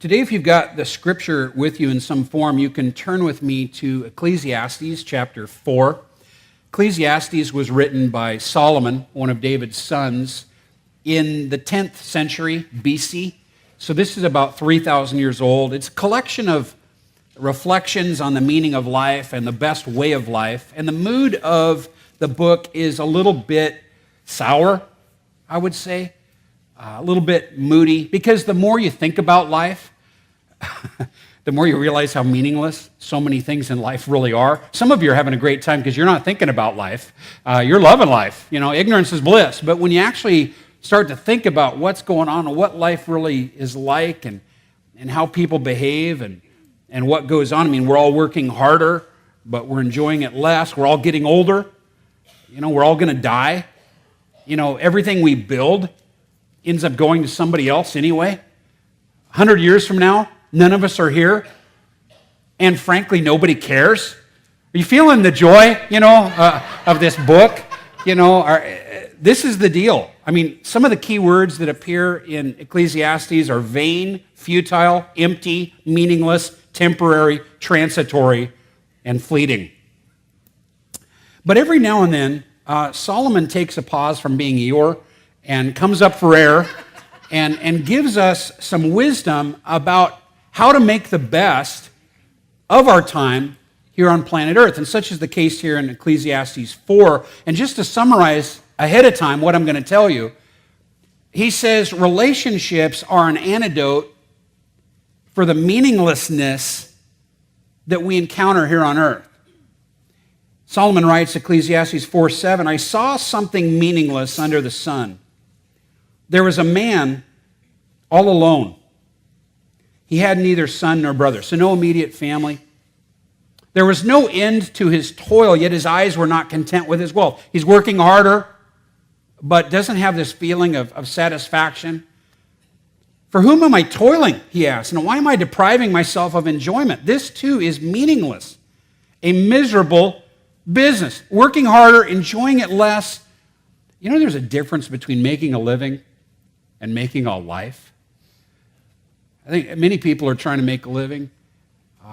Today, if you've got the scripture with you in some form, you can turn with me to Ecclesiastes chapter 4. Ecclesiastes was written by Solomon, one of David's sons, in the 10th century BC. So this is about 3,000 years old. It's a collection of reflections on the meaning of life and the best way of life. And the mood of the book is a little bit sour, I would say, a little bit moody, because the more you think about life, the more you realize how meaningless so many things in life really are. Some of you are having a great time because you're not thinking about life. You're loving life. You know, ignorance is bliss. But when you actually start to think about what's going on and what life really is like and how people behave and what goes on, I mean, we're all working harder, but we're enjoying it less. We're all getting older. You know, we're all going to die. You know, everything we build ends up going to somebody else anyway. 100 years from now, none of us are here, and frankly, nobody cares. Are you feeling the joy, of this book? This is the deal. I mean, some of the key words that appear in Ecclesiastes are vain, futile, empty, meaningless, temporary, transitory, and fleeting. But every now and then, Solomon takes a pause from being Eeyore and comes up for air and gives us some wisdom about how to make the best of our time here on planet Earth. And such is the case here in Ecclesiastes 4. And just to summarize ahead of time what I'm going to tell you, he says relationships are an antidote for the meaninglessness that we encounter here on earth. Solomon writes, Ecclesiastes 4:7, I saw something meaningless under the sun. There was a man all alone. He had neither son nor brother, so no immediate family. There was no end to his toil, yet his eyes were not content with his wealth. He's working harder, but doesn't have this feeling of satisfaction. For whom am I toiling, he asks, and why am I depriving myself of enjoyment? This too is meaningless, a miserable business. Working harder, enjoying it less. You know, there's a difference between making a living and making a life. I think many people are trying to make a living,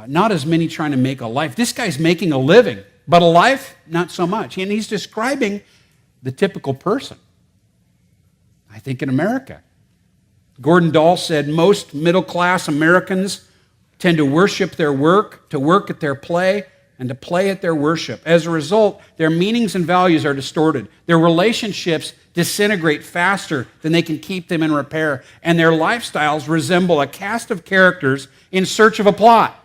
not as many trying to make a life. This guy's making a living, but a life, not so much. And he's describing the typical person, I think, in America. Gordon Dahl said most middle-class Americans tend to worship their work, to work at their play, and to play at their worship. As a result, their meanings and values are distorted. Their relationships disintegrate faster than they can keep them in repair, and their lifestyles resemble a cast of characters in search of a plot.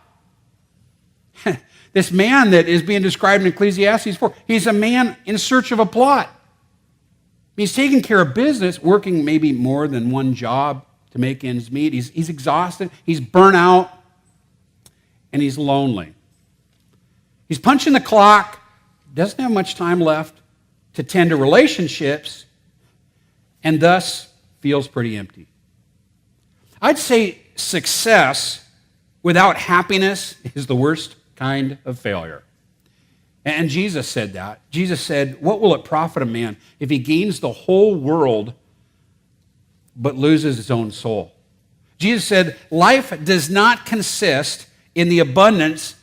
This man that is being described in Ecclesiastes 4, he's a man in search of a plot. He's taking care of business, working maybe more than one job to make ends meet. He's exhausted, he's burnt out, and he's lonely. He's punching the clock, doesn't have much time left to tend to relationships, and thus feels pretty empty. I'd say success without happiness is the worst kind of failure. And Jesus said that. Jesus said, what will it profit a man if he gains the whole world but loses his own soul? Jesus said, life does not consist in the abundance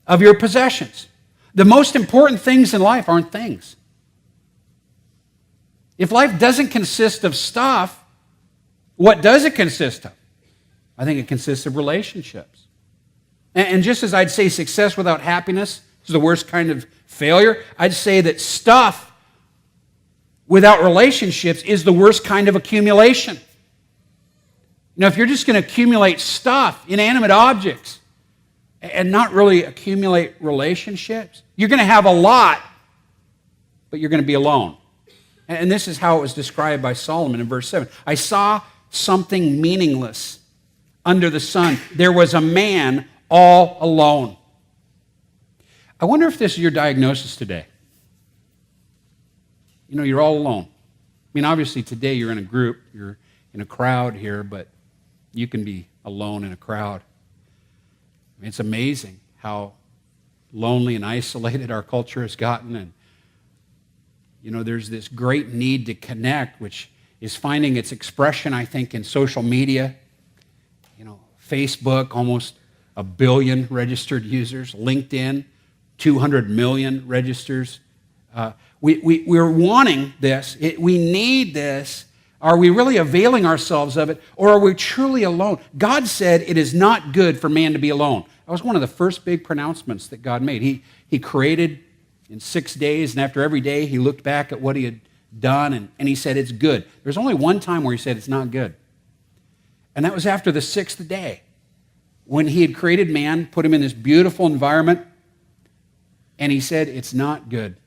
of your possessions. The most important things in life aren't things. If life doesn't consist of stuff, what does it consist of? I think it consists of relationships. And just as I'd say success without happiness is the worst kind of failure, I'd say that stuff without relationships is the worst kind of accumulation. Now, if you're just going to accumulate stuff, inanimate objects, and not really accumulate relationships, you're going to have a lot, but you're going to be alone. And this is how it was described by Solomon in verse 7. I saw something meaningless under the sun. There was a man all alone. I wonder if this is your diagnosis today. You know, you're all alone. I mean, obviously today you're in a group, you're in a crowd here, but you can be alone in a crowd. I mean, it's amazing how lonely and isolated our culture has gotten. And, you know, there's this great need to connect, which is finding its expression, I think, in social media. You know, Facebook, almost 1 billion registered users. LinkedIn, 200 million registers. We're wanting this. We need this. Are we really availing ourselves of it, or are we truly alone? God said it is not good for man to be alone. That was one of the first big pronouncements that God made. He created in 6 days, and after every day, he looked back at what he had done, and he said it's good. There's only one time where he said it's not good, and that was after the 6th day, when he had created man, put him in this beautiful environment, and he said it's not good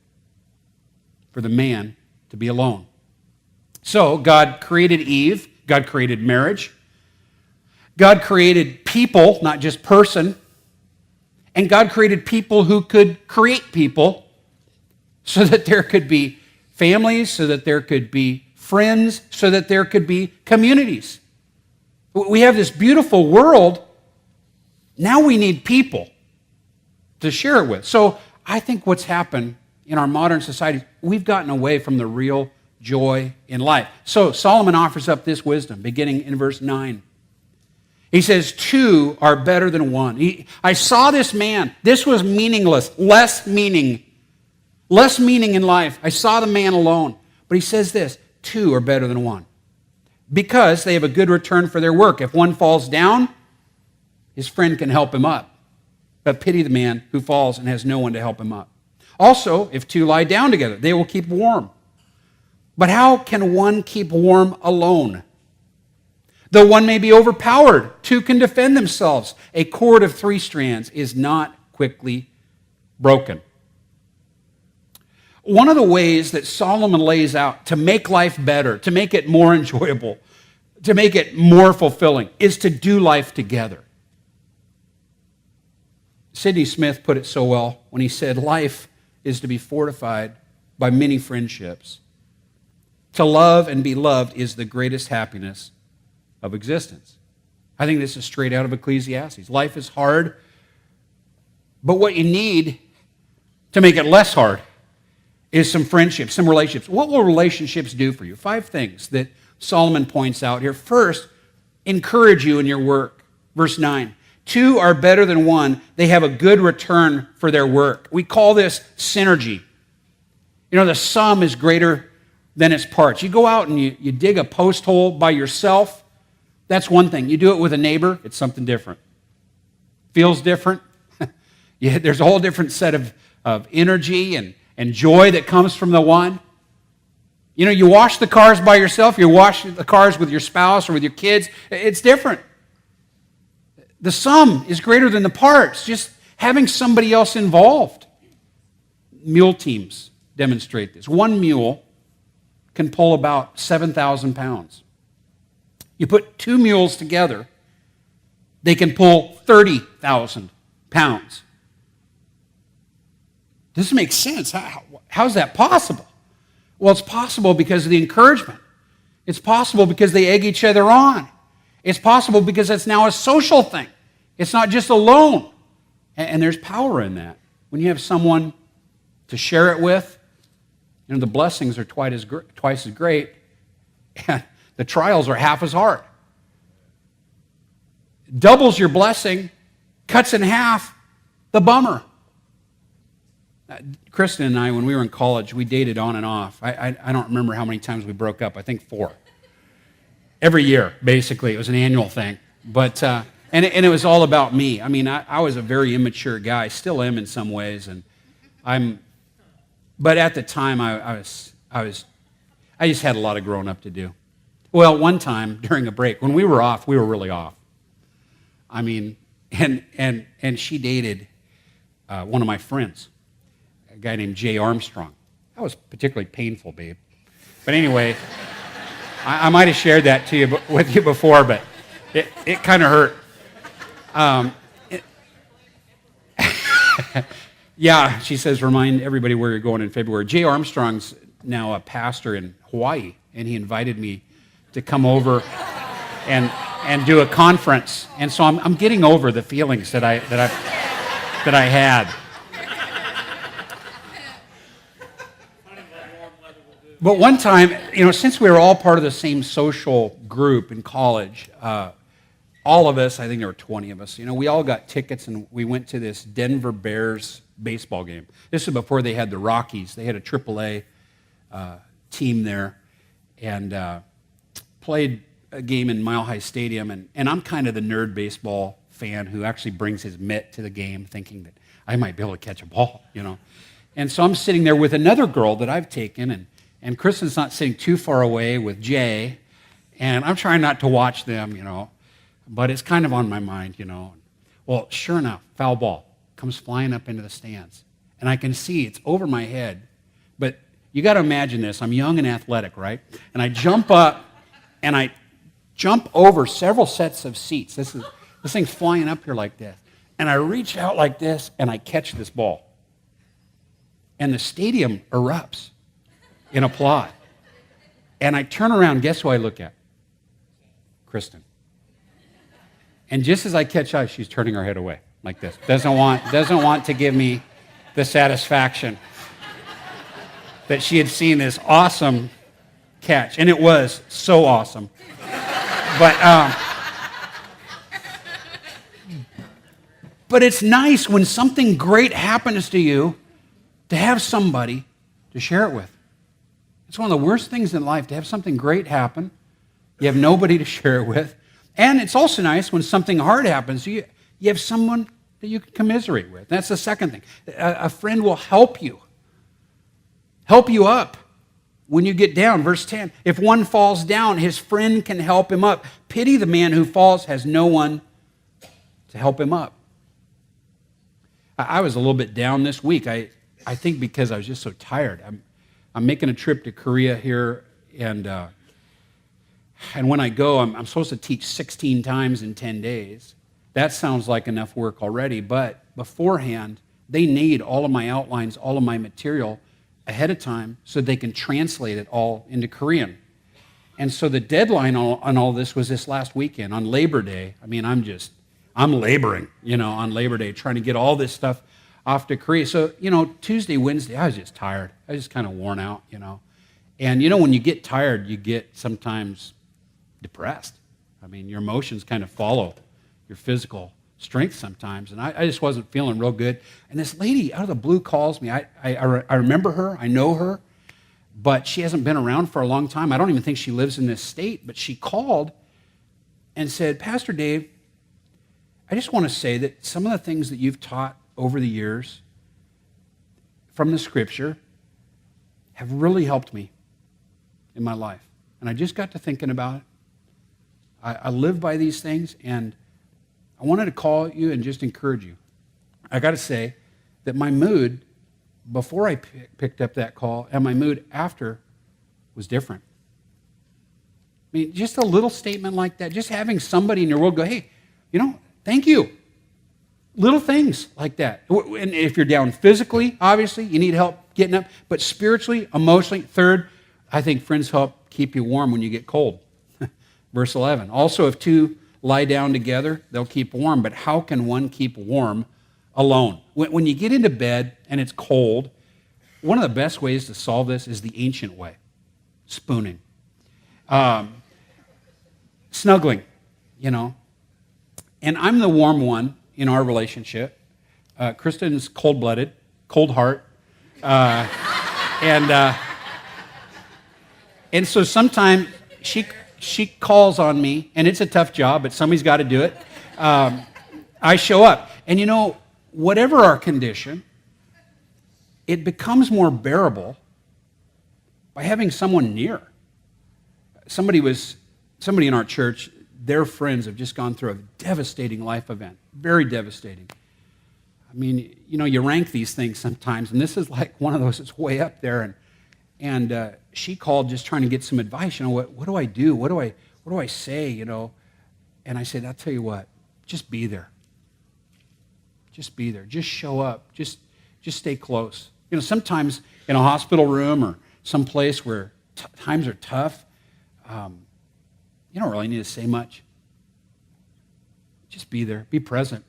for the man to be alone. So God created Eve, God created marriage, God created people, not just person, and God created people who could create people so that there could be families, so that there could be friends, so that there could be communities. We have this beautiful world. Now we need people to share it with. So I think what's happened in our modern society, we've gotten away from the real joy in life. So Solomon offers up this wisdom, beginning in verse 9. He says, 2 are better than 1. I saw this man. This was meaningless, less meaning in life. I saw the man alone. But he says this, 2 are better than 1, because they have a good return for their work. If one falls down, his friend can help him up. But pity the man who falls and has no one to help him up. Also, if 2 lie down together, they will keep warm. But how can one keep warm alone? Though one may be overpowered, 2 can defend themselves. A cord of 3 strands is not quickly broken. One of the ways that Solomon lays out to make life better, to make it more enjoyable, to make it more fulfilling, is to do life together. Sidney Smith put it so well when he said, life is to be fortified by many friendships. To love and be loved is the greatest happiness of existence. I think this is straight out of Ecclesiastes. Life is hard, but what you need to make it less hard is some friendships, some relationships. What will relationships do for you? 5 things that Solomon points out here. First, encourage you in your work. Verse 9. 2 are better than 1. They have a good return for their work. We call this synergy. You know, the sum is greater than its parts. You go out and you dig a post hole by yourself, that's one thing. You do it with a neighbor, it's something different. Feels different. There's a whole different set of energy and joy that comes from the one. You know, you wash the cars by yourself, you wash the cars with your spouse or with your kids, it's different. The sum is greater than the parts, just having somebody else involved. Mule teams demonstrate this. One mule can pull about 7,000 pounds. You put 2 mules together, they can pull 30,000 pounds. Does this make sense? How's that possible? Well, it's possible because of the encouragement. It's possible because they egg each other on. It's possible because it's now a social thing. It's not just alone. And there's power in that. When you have someone to share it with, you know, the blessings are twice as great, and the trials are half as hard. Doubles your blessing, cuts in half the bummer. Kristen and I, when we were in college, we dated on and off. I don't remember how many times we broke up. I think 4. Every year, basically. It was an annual thing. But and it was all about me. I mean, I was a very immature guy. Still am in some ways. But at the time, I just had a lot of growing up to do. Well, one time during a break, when we were off, we were really off. I mean, and she dated one of my friends, a guy named Jay Armstrong. That was particularly painful, babe. But anyway, I might have shared that with you before, but it kind of hurt. Yeah, she says, remind everybody where you're going in February. Jay Armstrong's now a pastor in Hawaii, and he invited me to come over and do a conference. And so I'm getting over the feelings that I had. But one time, you know, since we were all part of the same social group in college, all of us, I think there were 20 of us, we all got tickets and we went to this Denver Bears baseball game. This was before they had the Rockies. They had a AAA team there and played a game in Mile High Stadium. And I'm kind of the nerd baseball fan who actually brings his mitt to the game thinking that I might be able to catch a ball, And so I'm sitting there with another girl that I've taken, and Kristen's not sitting too far away with Jay, and I'm trying not to watch them, but it's kind of on my mind, Well, sure enough, foul ball comes flying up into the stands, and I can see it's over my head, but you got to imagine this. I'm young and athletic, right? And I jump up, and I jump over several sets of seats. This thing's flying up here like this, and I reach out like this, and I catch this ball. And the stadium erupts in applaud. And I turn around, guess who I look at? Kristen. And just as I catch eyes, she's turning her head away like this. Doesn't want to give me the satisfaction that she had seen this awesome catch. And it was so awesome. But it's nice when something great happens to you to have somebody to share it with. It's one of the worst things in life to have something great happen. You have nobody to share it with. And it's also nice when something hard happens, you have someone that you can commiserate with. That's the second thing. A friend will help you up when you get down. Verse 10, if one falls down, his friend can help him up. Pity the man who falls, has no one to help him up. I was a little bit down this week. I think because I was just so tired. I'm making a trip to Korea here, and when I go, I'm supposed to teach 16 times in 10 days. That sounds like enough work already, but beforehand, they need all of my outlines, all of my material ahead of time so they can translate it all into Korean. And so the deadline on all this was this last weekend, on Labor Day. I mean, I'm laboring, on Labor Day, trying to get all this stuff off to Korea. So, Tuesday, Wednesday, I was just tired. I was just kind of worn out, And, when you get tired, you get sometimes depressed. I mean, your emotions kind of follow your physical strength sometimes. And I just wasn't feeling real good. And this lady out of the blue calls me. I remember her. I know her. But she hasn't been around for a long time. I don't even think she lives in this state. But she called and said, Pastor Dave, I just want to say that some of the things that you've taught over the years from the Scripture have really helped me in my life. And I just got to thinking about it. I live by these things, and I wanted to call you and just encourage you. I got to say that my mood before I picked up that call and my mood after was different. I mean, just a little statement like that, just having somebody in your world go, hey, thank you. Little things like that. And if you're down physically, obviously, you need help getting up. But spiritually, emotionally, third, I think friends help keep you warm when you get cold. Verse 11. Also, if two lie down together, they'll keep warm. But how can one keep warm alone? When you get into bed and it's cold, one of the best ways to solve this is the ancient way. Spooning. Snuggling, And I'm the warm one in our relationship. Kristen's cold-blooded, cold heart. And so sometimes she calls on me, and it's a tough job, but somebody's got to do it. I show up. And whatever our condition, it becomes more bearable by having someone near. Somebody in our church, their friends have just gone through a devastating life event, very devastating. I mean, you rank these things sometimes, and this is like one of those that's way up there. And she called just trying to get some advice. What do I do? What do I say? And I said, I'll tell you what, just be there. Just be there. Just show up. Just stay close. Sometimes in a hospital room or some place where times are tough, you don't really need to say much. Just be there. Be present.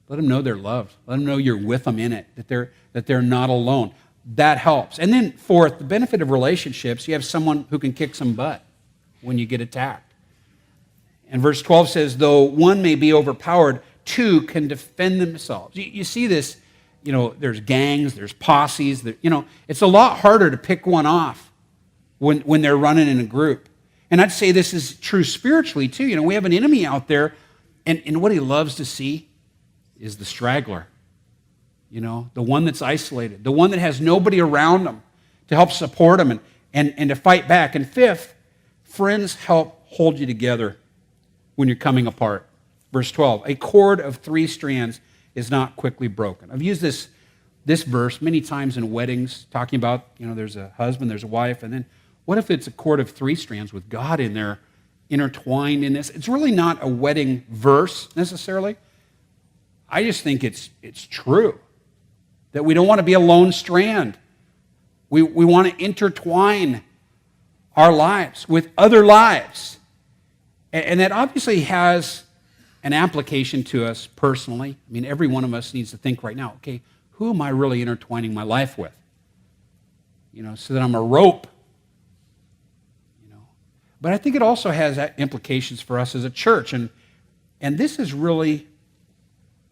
Let them know they're loved. Let them know you're with them in it, that they're not alone. That helps. And then fourth, the benefit of relationships, you have someone who can kick some butt when you get attacked. And verse 12 says, though one may be overpowered, two can defend themselves. You see this, there's gangs, there's posses. It's a lot harder to pick one off when they're running in a group. And I'd say this is true spiritually too. We have an enemy out there, and what he loves to see is the straggler. The one that's isolated, the one that has nobody around them to help support them and to fight back. And fifth, friends help hold you together when you're coming apart. Verse 12, a cord of 3 strands is not quickly broken. I've used this verse many times in weddings, talking about, there's a husband, there's a wife, and then what if it's a cord of 3 strands with God in there, intertwined in this? It's really not a wedding verse necessarily. I just think it's true that we don't want to be a lone strand. We want to intertwine our lives with other lives. And that obviously has an application to us personally. I mean, every one of us needs to think right now, okay, who am I really intertwining my life with? So that I'm a rope. But I think it also has implications for us as a church. And this is really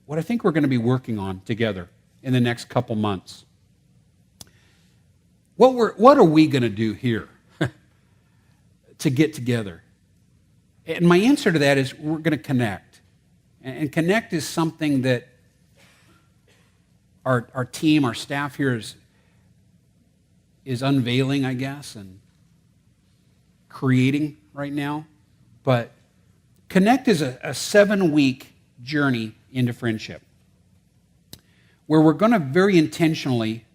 what I think we're going to be working on together in the next couple months. What are we going to do here to get together? And my answer to that is we're going to connect. And connect is something that our team, our staff here is unveiling, I guess, and creating right now. But Connect is a 7-week journey into friendship where we're going to very intentionally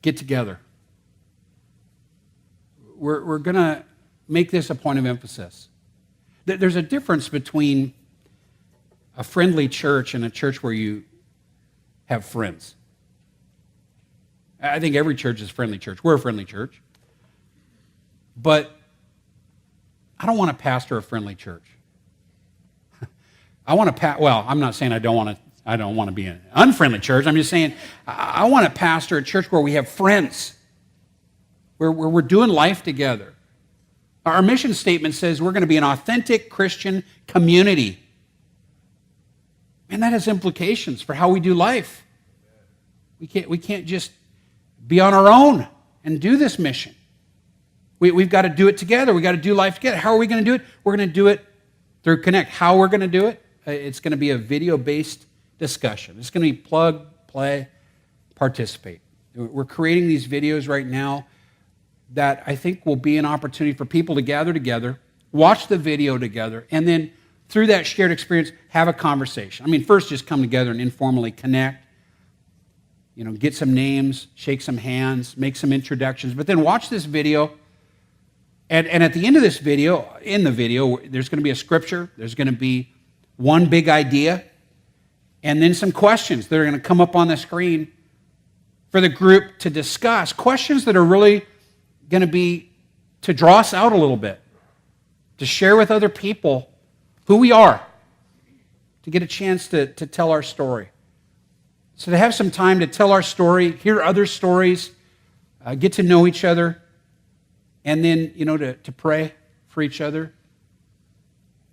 get together. We're going to make this a point of emphasis. There's a difference between a friendly church and a church where you have friends. I think every church is a friendly church. We're a friendly church. But I don't want to pastor a friendly church. I'm not saying I don't want to be an unfriendly church. I'm just saying I want to pastor a church where we have friends, where we're doing life together. Our mission statement says we're going to be an authentic Christian community. And that has implications for how we do life. We can't just be on our own and do this mission. We've got to do it together. We've got to do life together. How are we going to do it? We're going to do it through Connect. How we're going to do it? It's going to be a video-based discussion. It's going to be plug, play, participate. We're creating these videos right now that I think will be an opportunity for people to gather together, watch the video together, and then through that shared experience, have a conversation. I mean, first just come together and informally connect, get some names, shake some hands, make some introductions, but then watch this video. And at the end of this video, there's going to be a scripture, there's going to be one big idea, and then some questions that are going to come up on the screen for the group to discuss. Questions that are really going to be to draw us out a little bit, to share with other people who we are, to get a chance to tell our story. So to have some time to tell our story, hear other stories, get to know each other, and then, to pray for each other,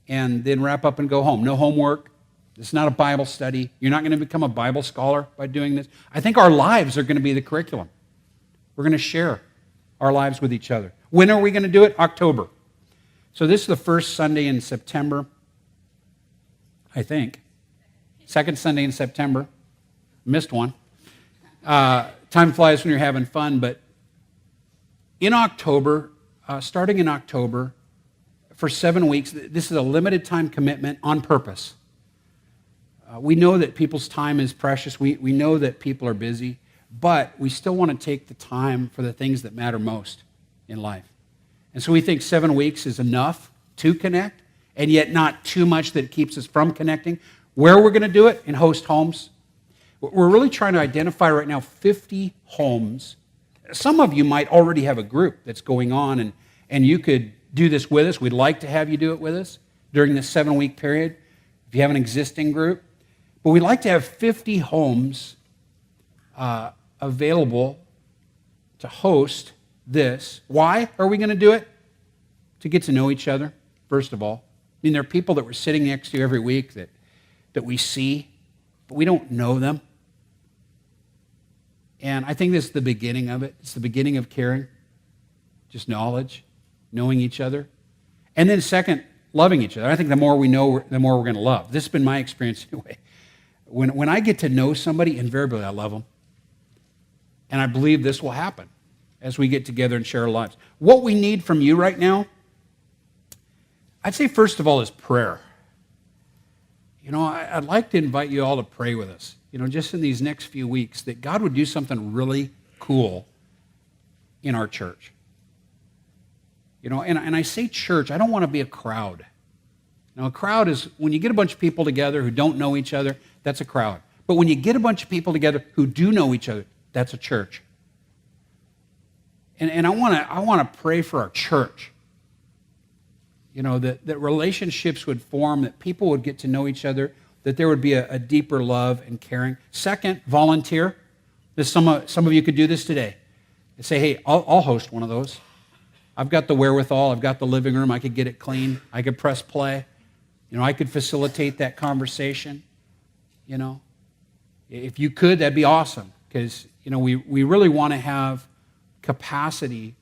and then wrap up and go home. No homework. It's not a Bible study. You're not going to become a Bible scholar by doing this. I think our lives are going to be the curriculum. We're going to share our lives with each other. When are we going to do it? October. So this is the first Sunday in September, I think. Second Sunday in September. Missed one. Time flies when you're having fun, but in October, starting in October, for 7 weeks, this is a limited time commitment on purpose. We know that people's time is precious. We know that people are busy, but we still want to take the time for the things that matter most in life. And so we think 7 weeks is enough to connect, and yet not too much that it keeps us from connecting. Where we're going to do it? In host homes. We're really trying to identify right now 50 homes. Some of you might already have a group that's going on, and you could do this with us. We'd like to have you do it with us during this 7-week period if you have an existing group. But we'd like to have 50 homes available to host this. Why are we going to do it? To get to know each other, first of all. mean, there are people that we're sitting next to every week that we see, but we don't know them. And I think this is the beginning of it. It's the beginning of caring, just knowledge, knowing each other. And then second, loving each other. I think the more we know, the more we're going to love. This has been my experience anyway. When I get to know somebody, invariably I love them. And I believe this will happen as we get together and share our lives. What we need from you right now, I'd say first of all is prayer. I'd like to invite you all to pray with us, just in these next few weeks, that God would do something really cool in our church. And I say church, I don't want to be a crowd. A crowd is when you get a bunch of people together who don't know each other, that's a crowd. But when you get a bunch of people together who do know each other, that's a church. And I want to pray for our church. That relationships would form, that people would get to know each other, that there would be a deeper love and caring. Second, volunteer. Some of you could do this today. Say, hey, I'll host one of those. I've got the wherewithal. I've got the living room. I could get it clean. I could press play. I could facilitate that conversation. If you could, that'd be awesome. Because, we really want to have capacity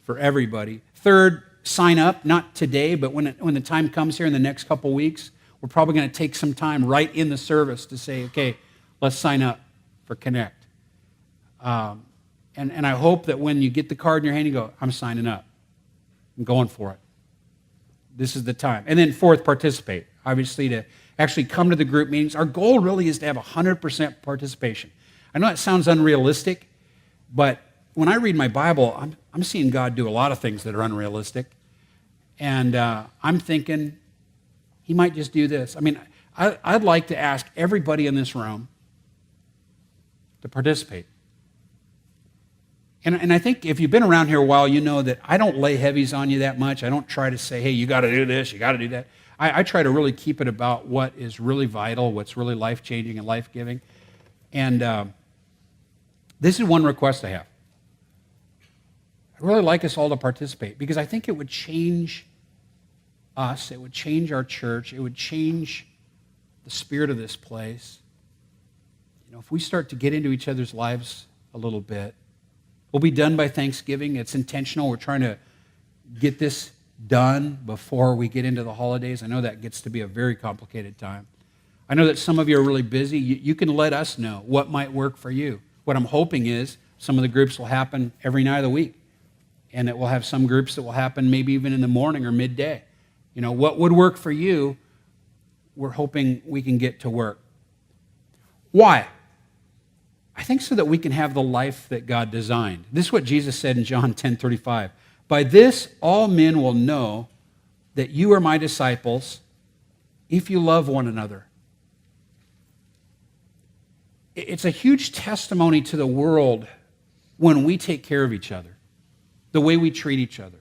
for everybody. Third, sign up, not today, but when the time comes here in the next couple weeks, we're probably going to take some time right in the service to say, okay, let's sign up for Connect. And I hope that when you get the card in your hand, you go, I'm signing up. I'm going for it. This is the time. And then fourth, participate. Obviously, to actually come to the group meetings. Our goal really is to have 100% participation. I know that sounds unrealistic, but when I read my Bible, I'm seeing God do a lot of things that are unrealistic. And I'm thinking he might just do this. I mean, I'd like to ask everybody in this room to participate. And I think if you've been around here a while, you know that I don't lay heavies on you that much. I don't try to say, hey, you got to do this, you got to do that. I try to really keep it about what is really vital, what's really life-changing and life-giving. And this is one request I have. I'd really like us all to participate because I think it would change us, it would change our church, it would change the spirit of this place. If we start to get into each other's lives a little bit, we'll be done by Thanksgiving. It's intentional. We're trying to get this done before we get into the holidays. I know that gets to be a very complicated time. I know that some of you are really busy. You can let us know what might work for you. What I'm hoping is some of the groups will happen every night of the week. And that we'll have some groups that will happen maybe even in the morning or midday. What would work for you, we're hoping we can get to work. Why? I think so that we can have the life that God designed. This is what Jesus said in John 10:35. By this all men will know that you are my disciples if you love one another. It's a huge testimony to the world when we take care of each other, the way we treat each other,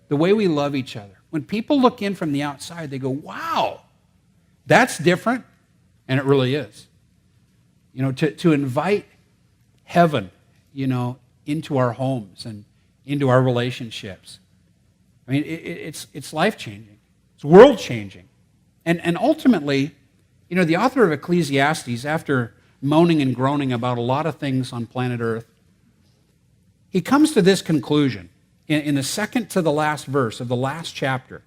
the way we love each other. When people look in from the outside, they go, wow, that's different. And it really is. To invite heaven, into our homes and into our relationships. I mean, it's life-changing. It's world-changing. And ultimately, the author of Ecclesiastes, after moaning and groaning about a lot of things on planet Earth, he comes to this conclusion in the second to the last verse of the last chapter.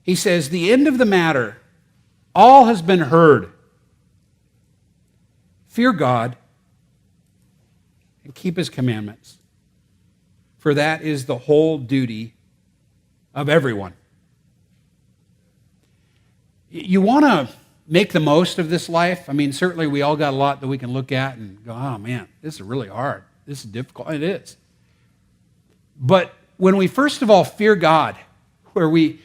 He says, the end of the matter, all has been heard. Fear God and keep his commandments, for that is the whole duty of everyone. You want to make the most of this life? I mean, certainly we all got a lot that we can look at and go, oh man, this is really hard. This is difficult. It is. But when we first of all fear God, where we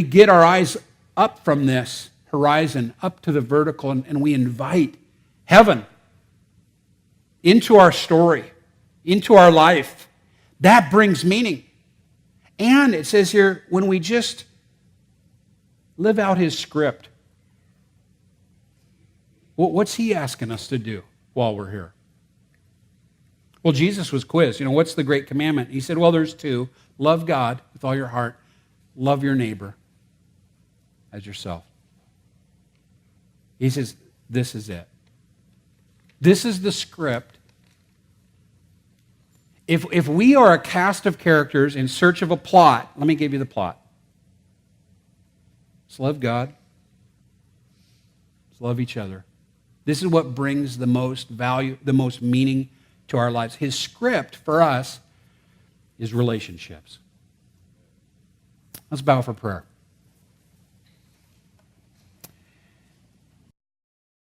get our eyes up from this horizon, up to the vertical, and we invite heaven into our story, into our life, that brings meaning. And it says here, when we just live out his script, what's he asking us to do while we're here? Well, Jesus was quizzed. What's the great commandment? He said, well, there's two. Love God with all your heart. Love your neighbor as yourself. He says, this is it. This is the script. If we are a cast of characters in search of a plot, let me give you the plot. Let's love God. Let's love each other. This is what brings the most value, the most meaning to our lives. His script for us is relationships. Let's bow for prayer.